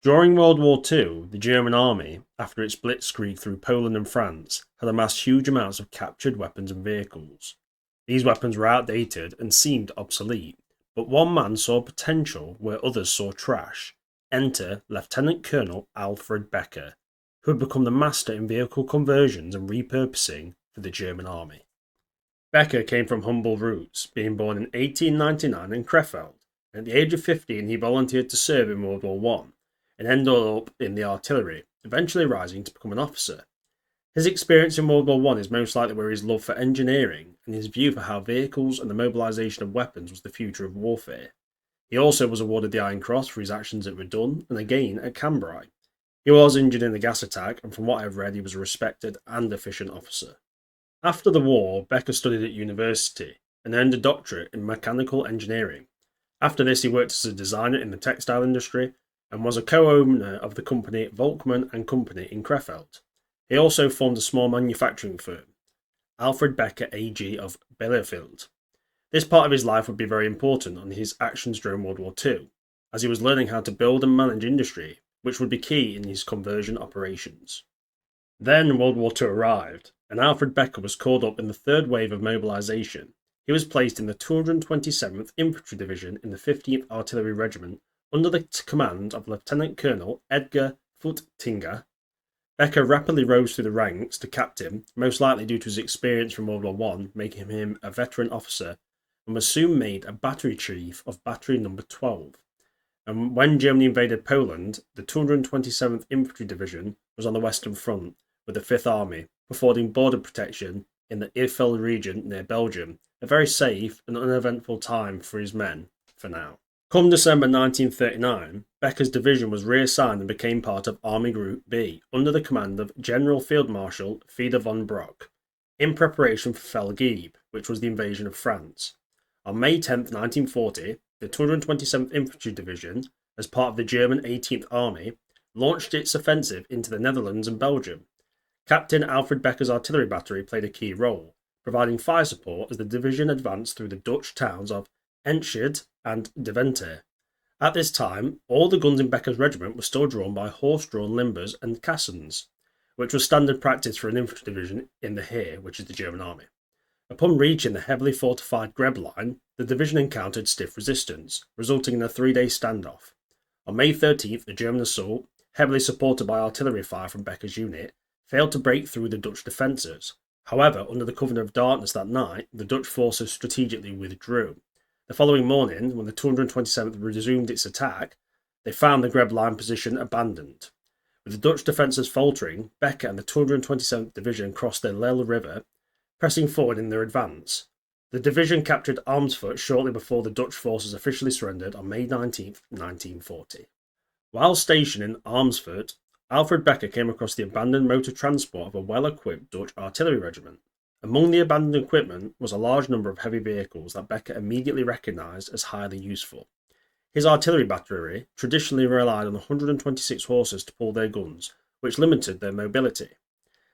During World War II, the German army, after its blitzkrieg through Poland and France, had amassed huge amounts of captured weapons and vehicles. These weapons were outdated and seemed obsolete, but one man saw potential where others saw trash. Enter Lieutenant Colonel Alfred Becker, who had become the master in vehicle conversions and repurposing for the German army. Becker came from humble roots, being born in 1899 in Krefeld. At the age of 15, he volunteered to serve in World War One and ended up in the artillery, eventually rising to become an officer. His experience in World War One is most likely where his love for engineering and his view for how vehicles and the mobilisation of weapons was the future of warfare. He also was awarded the Iron Cross for his actions at Verdun and again at Cambrai. He was injured in the gas attack, and from what I've read, he was a respected and efficient officer. After the war, Becker studied at university and earned a doctorate in mechanical engineering. After this, he worked as a designer in the textile industry and was a co-owner of the company Volkmann and Company in Krefeld. He also formed a small manufacturing firm, Alfred Becker AG of Bielefeld. This part of his life would be very important on his actions during World War II, as he was learning how to build and manage industry, which would be key in his conversion operations. Then World War II arrived, and Alfred Becker was called up in the third wave of mobilisation. He was placed in the 227th Infantry Division in the 15th Artillery Regiment under the command of Lieutenant Colonel Edgar Futtinger. Becker rapidly rose through the ranks to captain, most likely due to his experience from World War One, making him a veteran officer, and was soon made a battery chief of Battery No. 12. And when Germany invaded Poland, the 227th Infantry Division was on the Western Front with the 5th Army, affording border protection in the Eifel region near Belgium, a very safe and uneventful time for his men, for now. Come December 1939, Becker's division was reassigned and became part of Army Group B, under the command of General Field Marshal Feder von Brock, in preparation for Felgib, which was the invasion of France. On May 10, 1940, the 227th Infantry Division, as part of the German 18th Army, launched its offensive into the Netherlands and Belgium. Captain Alfred Becker's artillery battery played a key role, providing fire support as the division advanced through the Dutch towns of Enschede and Deventer. At this time, all the guns in Becker's regiment were still drawn by horse-drawn limbers and caissons, which was standard practice for an infantry division in the Heer, which is the German army. Upon reaching the heavily fortified Greb line, the division encountered stiff resistance, resulting in a 3-day standoff. On May 13th, the German assault, heavily supported by artillery fire from Becker's unit, failed to break through the Dutch defences. However, under the cover of darkness that night, the Dutch forces strategically withdrew. The following morning, when the 227th resumed its attack, they found the Greb line position abandoned. With the Dutch defences faltering, Becker and the 227th Division crossed the Lelle River, pressing forward in their advance. The division captured Amersfoort shortly before the Dutch forces officially surrendered on May 19, 1940. While stationed in Amersfoort, Alfred Becker came across the abandoned motor transport of a well-equipped Dutch artillery regiment. Among the abandoned equipment was a large number of heavy vehicles that Becker immediately recognised as highly useful. His artillery battery traditionally relied on 126 horses to pull their guns, which limited their mobility.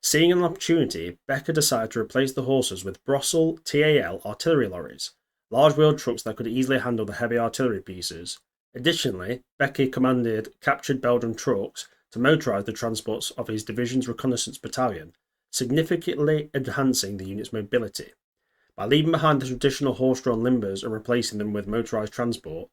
Seeing an opportunity, Becker decided to replace the horses with Brossel TAL artillery lorries, large-wheeled trucks that could easily handle the heavy artillery pieces. Additionally, Becker commanded captured Belgian trucks to motorise the transports of his division's reconnaissance battalion, significantly enhancing the unit's mobility. By leaving behind the traditional horse-drawn limbers and replacing them with motorised transport,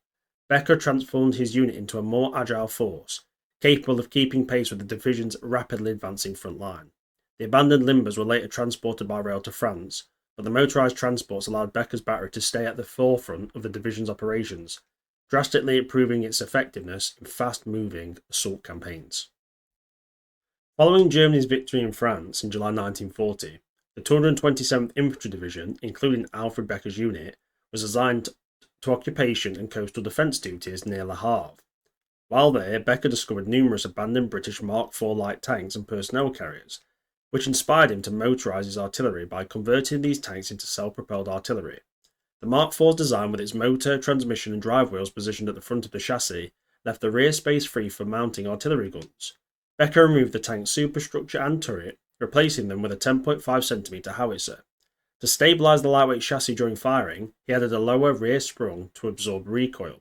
Becker transformed his unit into a more agile force, capable of keeping pace with the division's rapidly advancing front line. The abandoned limbers were later transported by rail to France, but the motorised transports allowed Becker's battery to stay at the forefront of the division's operations, drastically improving its effectiveness in fast-moving assault campaigns. Following Germany's victory in France in July 1940, the 227th Infantry Division, including Alfred Becker's unit, was assigned to occupation and coastal defence duties near Le Havre. While there, Becker discovered numerous abandoned British Mark IV light tanks and personnel carriers, which inspired him to motorise his artillery by converting these tanks into self-propelled artillery. The Mark IV's design, with its motor, transmission and drive wheels positioned at the front of the chassis, left the rear space free for mounting artillery guns. Becker removed the tank's superstructure and turret, replacing them with a 10.5cm howitzer. To stabilise the lightweight chassis during firing, he added a lower rear sprung to absorb recoil.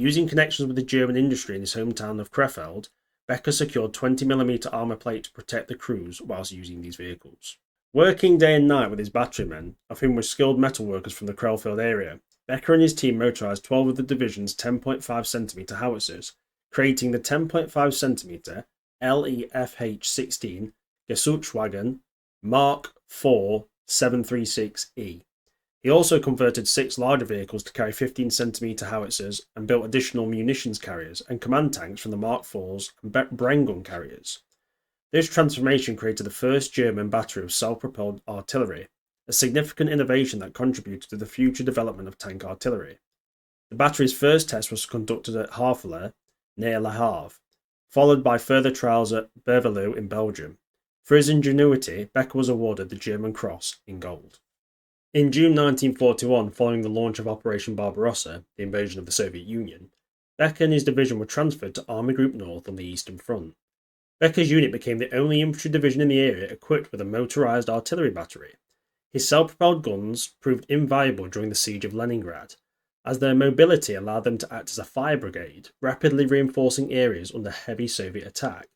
Using connections with the German industry in his hometown of Krefeld, Becker secured 20mm armour plate to protect the crews whilst using these vehicles. Working day and night with his batterymen, of whom were skilled metalworkers from the Krefeld area, Becker and his team motorised 12 of the division's 10.5cm howitzers, creating the 10.5cm LEFH-16 Gesuchwagen Mark IV 736E. He also converted 6 larger vehicles to carry 15cm howitzers and built additional munitions carriers and command tanks from the Mark IVs and Bren gun carriers. This transformation created the first German battery of self-propelled artillery, a significant innovation that contributed to the future development of tank artillery. The battery's first test was conducted at Havelaar, near Le Havre, followed by further trials at Beverloo in Belgium. For his ingenuity, Becker was awarded the German Cross in gold. In June 1941, following the launch of Operation Barbarossa, the invasion of the Soviet Union, Becker and his division were transferred to Army Group North on the Eastern Front. Becker's unit became the only infantry division in the area equipped with a motorised artillery battery. His self-propelled guns proved invaluable during the siege of Leningrad, as their mobility allowed them to act as a fire brigade, rapidly reinforcing areas under heavy Soviet attack.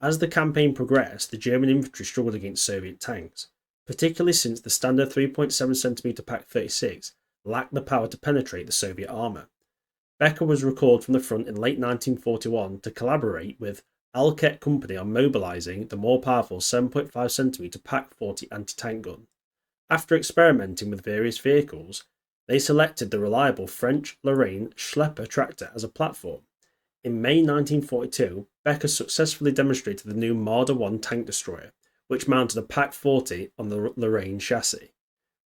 As the campaign progressed, the German infantry struggled against Soviet tanks, particularly since the standard 3.7cm Pak 36 lacked the power to penetrate the Soviet armour. Becker was recalled from the front in late 1941 to collaborate with Alket Company on mobilising the more powerful 7.5cm Pak 40 anti-tank gun. After experimenting with various vehicles, they selected the reliable French Lorraine Schlepper tractor as a platform. In May 1942, Becker successfully demonstrated the new Marder 1 tank destroyer, which mounted a Pak 40 on the Lorraine chassis.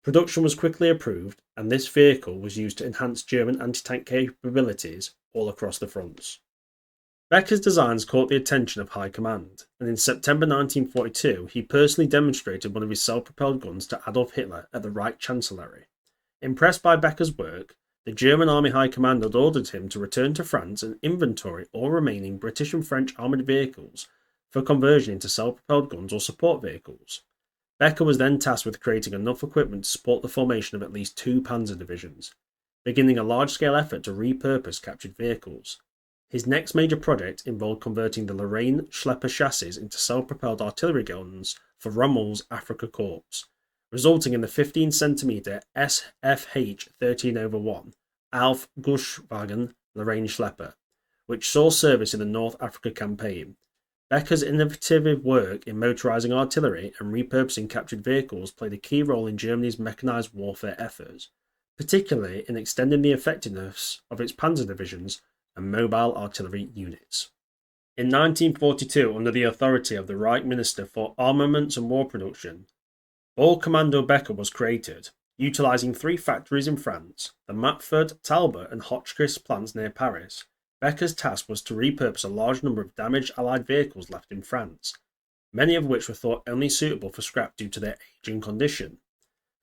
Production was quickly approved, and this vehicle was used to enhance German anti-tank capabilities all across the fronts. Becker's designs caught the attention of high command, and in September 1942 he personally demonstrated one of his self-propelled guns to Adolf Hitler at the Reich Chancellery. Impressed by Becker's work, the German Army High Command had ordered him to return to France and inventory all remaining British and French armoured vehicles for conversion into self-propelled guns or support vehicles. Becker was then tasked with creating enough equipment to support the formation of at least 2 panzer divisions, beginning a large-scale effort to repurpose captured vehicles. His next major project involved converting the Lorraine Schlepper chassis into self-propelled artillery guns for Rommel's Afrika Korps, resulting in the 15cm SFH 13/1 Alf Guschwagen Lorraine Schlepper, which saw service in the North Africa campaign. Becker's innovative work in motorising artillery and repurposing captured vehicles played a key role in Germany's mechanised warfare efforts, particularly in extending the effectiveness of its panzer divisions and mobile artillery units. In 1942, under the authority of the Reich Minister for Armaments and War Production, Oberkommando Becker was created, utilising 3 factories in France, the Matford, Talbot and Hotchkiss plants near Paris. Becker's task was to repurpose a large number of damaged Allied vehicles left in France, many of which were thought only suitable for scrap due to their aging condition.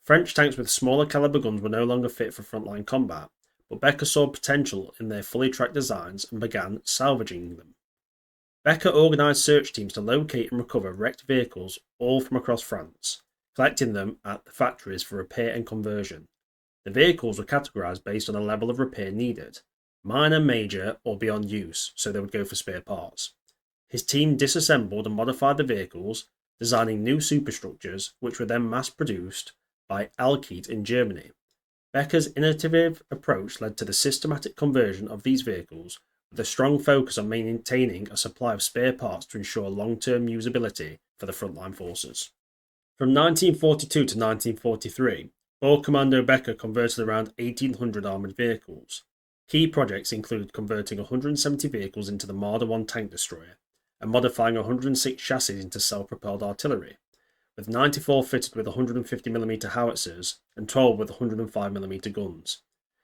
French tanks with smaller caliber guns were no longer fit for frontline combat, but Becker saw potential in their fully tracked designs and began salvaging them. Becker organised search teams to locate and recover wrecked vehicles all from across France, collecting them at the factories for repair and conversion. The vehicles were categorised based on the level of repair needed, minor, major, or beyond use, so they would go for spare parts. His team disassembled and modified the vehicles, designing new superstructures which were then mass-produced by Alkit in Germany. Becker's innovative approach led to the systematic conversion of these vehicles, with a strong focus on maintaining a supply of spare parts to ensure long-term usability for the frontline forces. From 1942 to 1943, Oberkommando Becker converted around 1,800 armoured vehicles. Key projects included converting 170 vehicles into the Marder 1 tank destroyer and modifying 106 chassis into self-propelled artillery, with 94 fitted with 150mm howitzers and 12 with 105mm guns.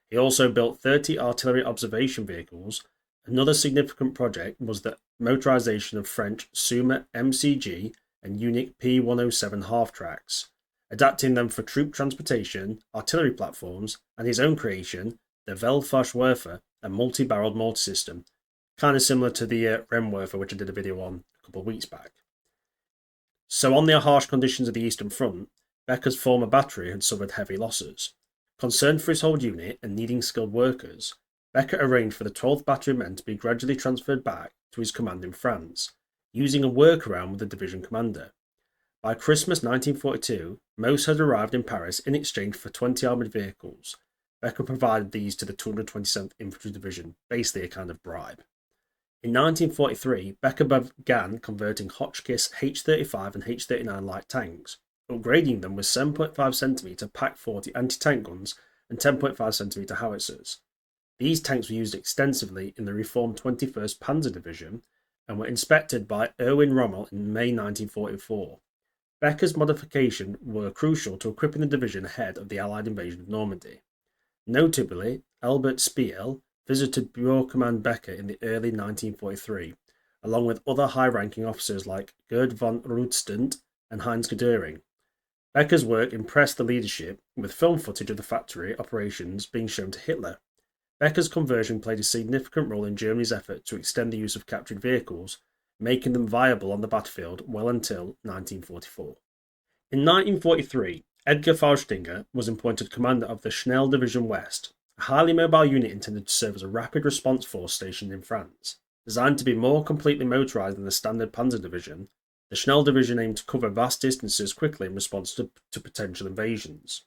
He also built 30 artillery observation vehicles. Another significant project was the motorisation of French Suma MCG and Unique P107 half-tracks, adapting them for troop transportation, artillery platforms, and his own creation, the Weltfachwerfer, a multi-barreled mortar system, kind of similar to the Remwerfer, which I did a video on a couple of weeks back. So on the harsh conditions of the Eastern Front, Becker's former battery had suffered heavy losses. Concerned for his whole unit and needing skilled workers, Becker arranged for the 12th Battery men to be gradually transferred back to his command in France, using a workaround with the division commander. By Christmas 1942, most had arrived in Paris in exchange for 20 armoured vehicles. Becker provided these to the 227th Infantry Division, basically a kind of bribe. In 1943, Becker began converting Hotchkiss H-35 and H-39 light tanks, upgrading them with 7.5cm Pak-40 anti-tank guns and 10.5cm howitzers. These tanks were used extensively in the reformed 21st Panzer Division and were inspected by Erwin Rommel in May 1944. Becker's modifications were crucial to equipping the division ahead of the Allied invasion of Normandy. Notably, Albert Speer visited Bureau Command Becker in the early 1943, along with other high-ranking officers like Gerd von Rundstedt and Heinz Göring. Becker's work impressed the leadership, with film footage of the factory operations being shown to Hitler. Becker's conversion played a significant role in Germany's effort to extend the use of captured vehicles, making them viable on the battlefield well until 1944. In 1943, Edgar Faustdinger was appointed commander of the Schnell Division West, a highly mobile unit intended to serve as a rapid response force stationed in France. Designed to be more completely motorised than the standard Panzer Division, the Schnell Division aimed to cover vast distances quickly in response to potential invasions.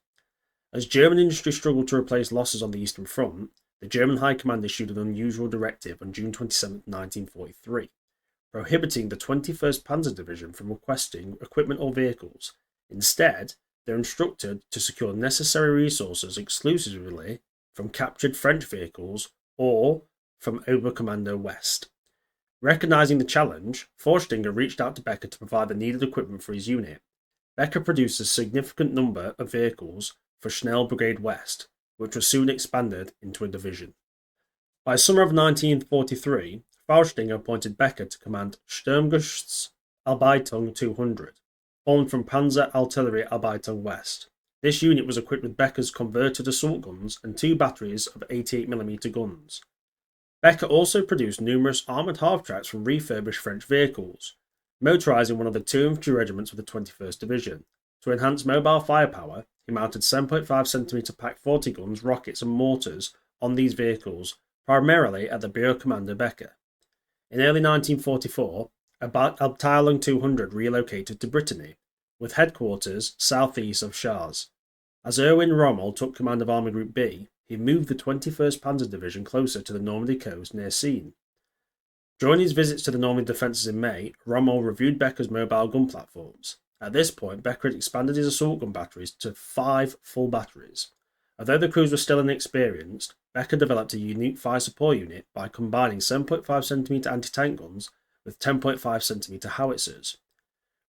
As German industry struggled to replace losses on the Eastern Front, the German High Command issued an unusual directive on June 27, 1943, prohibiting the 21st Panzer Division from requesting equipment or vehicles. Instead, they're instructed to secure necessary resources exclusively from captured French vehicles or from Oberkommando West. Recognising the challenge, Forstinger reached out to Becker to provide the needed equipment for his unit. Becker produced a significant number of vehicles for Schnell Brigade West, which was soon expanded into a division. By summer of 1943, Forstinger appointed Becker to command Sturmgustsarbeitung 200, formed from Panzer Artillery Arbeitung West. This unit was equipped with Becker's converted assault guns and 2 batteries of 88mm guns. Becker also produced numerous armoured half-tracks from refurbished French vehicles, motorising one of the 2 infantry regiments of the 21st Division. To enhance mobile firepower, he mounted 7.5cm Pak-40 guns, rockets and mortars on these vehicles, primarily at the Bureau Commander Becker. In early 1944, Abteilung 200 relocated to Brittany, with headquarters southeast of Chartres. As Erwin Rommel took command of Army Group B, he moved the 21st Panzer Division closer to the Normandy coast near Seine. During his visits to the Normandy defences in May, Rommel reviewed Becker's mobile gun platforms. At this point, Becker had expanded his assault gun batteries to 5 full batteries. Although the crews were still inexperienced, Becker developed a unique fire support unit by combining 7.5cm anti-tank guns with 10.5cm howitzers.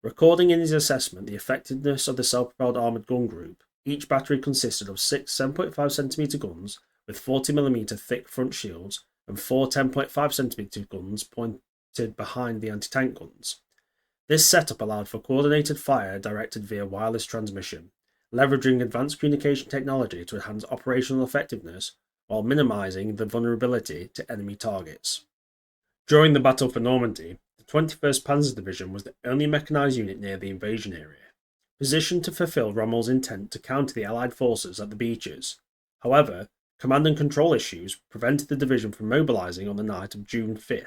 Recording in his assessment the effectiveness of the self-propelled armoured gun group, each battery consisted of 6 7.5cm guns with 40mm thick front shields and 4 10.5cm guns pointed behind the anti-tank guns. This setup allowed for coordinated fire directed via wireless transmission, leveraging advanced communication technology to enhance operational effectiveness while minimising the vulnerability to enemy targets. During the Battle for Normandy, the 21st Panzer Division was the only mechanised unit near the invasion area, positioned to fulfil Rommel's intent to counter the Allied forces at the beaches. However, command and control issues prevented the division from mobilising on the night of June 5,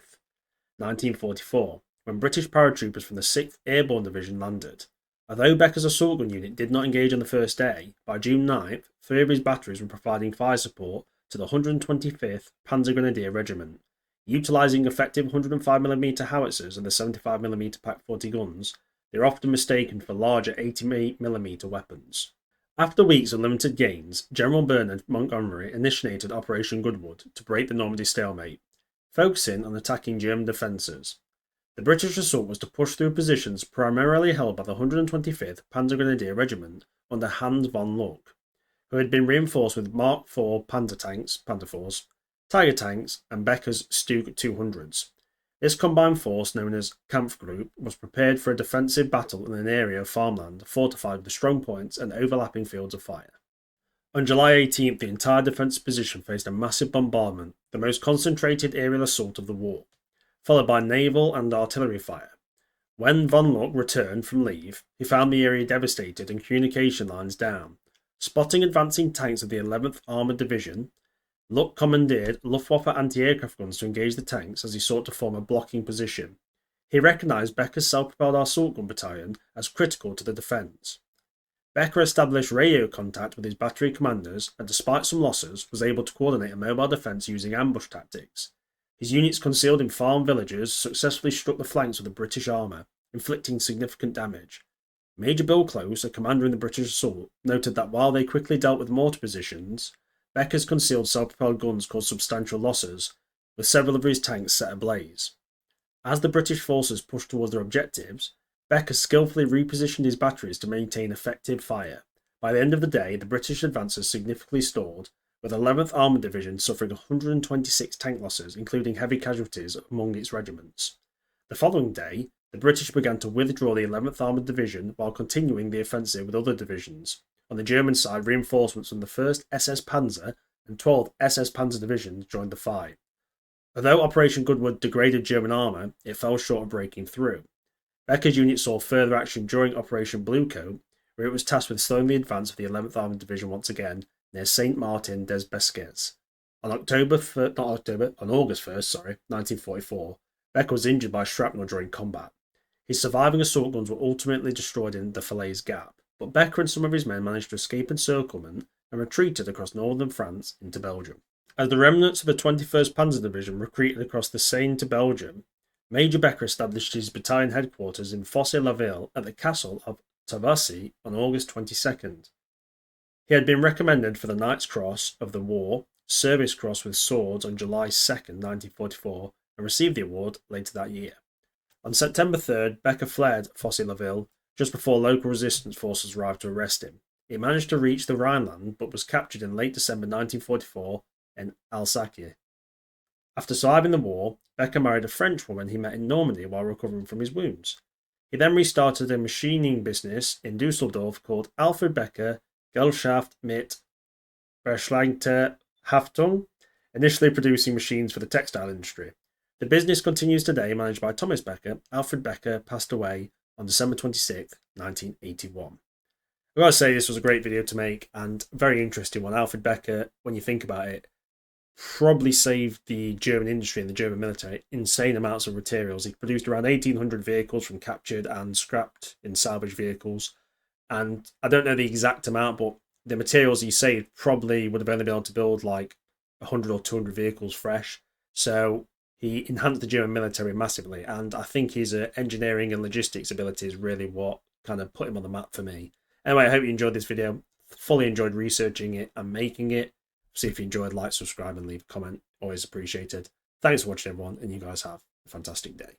1944, when British paratroopers from the 6th Airborne Division landed. Although Becker's assault gun unit did not engage on the first day, by June 9th, 3 of his batteries were providing fire support to the 125th Panzer Grenadier Regiment. Utilising effective 105mm howitzers and the 75mm Pak-40 guns, they are often mistaken for larger 80mm weapons. After weeks of limited gains, General Bernard Montgomery initiated Operation Goodwood to break the Normandy stalemate, focusing on attacking German defences. The British assault was to push through positions primarily held by the 125th Panzer Grenadier Regiment under Hans von Luck, who had been reinforced with Mark IV Panzer tanks, Panther IVs, Tiger tanks, and Becker's Stug 200s. This combined force, known as Kampfgruppe, was prepared for a defensive battle in an area of farmland fortified with strong points and overlapping fields of fire. On July 18th, the entire defensive position faced a massive bombardment, the most concentrated aerial assault of the war, followed by naval and artillery fire. When von Luck returned from leave, he found the area devastated and communication lines down. Spotting advancing tanks of the 11th Armoured Division, Luck commandeered Luftwaffe anti-aircraft guns to engage the tanks as he sought to form a blocking position. He recognised Becker's self-propelled assault gun battalion as critical to the defence. Becker established radio contact with his battery commanders and, despite some losses, was able to coordinate a mobile defence using ambush tactics. His units concealed in farm villages successfully struck the flanks of the British armour, inflicting significant damage. Major Bill Close, a commander in the British assault, noted that while they quickly dealt with mortar positions, Becker's concealed self-propelled guns caused substantial losses, with several of his tanks set ablaze. As the British forces pushed towards their objectives, Becker skillfully repositioned his batteries to maintain effective fire. By the end of the day, the British advances significantly stalled, with 11th Armoured Division suffering 126 tank losses, including heavy casualties among its regiments. The following day, the British began to withdraw the 11th Armoured Division while continuing the offensive with other divisions. On the German side, reinforcements from the 1st SS Panzer and 12th SS Panzer Divisions joined the fight. Although Operation Goodwood degraded German armour, it fell short of breaking through. Becker's unit saw further action during Operation Bluecoat, where it was tasked with slowing the advance of the 11th Armoured Division once again near Saint-Martin-des-Bosquets. On August 1st, 1944, Becker was injured by shrapnel during combat. His surviving assault guns were ultimately destroyed in the Falaise Gap, but Becker and some of his men managed to escape encirclement and retreated across northern France into Belgium. As the remnants of the 21st Panzer Division retreated across the Seine to Belgium, Major Becker established his battalion headquarters in Fossé-la-Ville at the castle of Tabassy on August 22nd. He had been recommended for the Knight's Cross of the War, Service Cross with Swords on July 2nd, 1944, and received the award later that year. On September 3rd, Becker fled Fossé-la-Ville just before local resistance forces arrived to arrest him. He managed to reach the Rhineland but was captured in late December 1944 in Alsace. After surviving the war, Becker married a French woman he met in Normandy while recovering from his wounds. He then restarted a machining business in Dusseldorf called Alfred Becker Gesellschaft mit Beschränkter Haftung, initially producing machines for the textile industry. The business continues today, managed by Thomas Becker. Alfred Becker passed away on December 26, 1981. I've got to say, this was a great video to make and a very interesting one. Alfred Becker, when you think about it, probably saved the German industry and the German military insane amounts of materials. He produced around 1,800 vehicles from captured and scrapped in salvage vehicles. And I don't know the exact amount, but the materials he saved probably would have only been able to build like 100 or 200 vehicles fresh. So he enhanced the German military massively. And I think his engineering and logistics ability is really what kind of put him on the map for me. Anyway, I hope you enjoyed this video. Fully enjoyed researching it and making it. See if you enjoyed, like, subscribe and leave a comment. Always appreciated. Thanks for watching, everyone, and you guys have a fantastic day.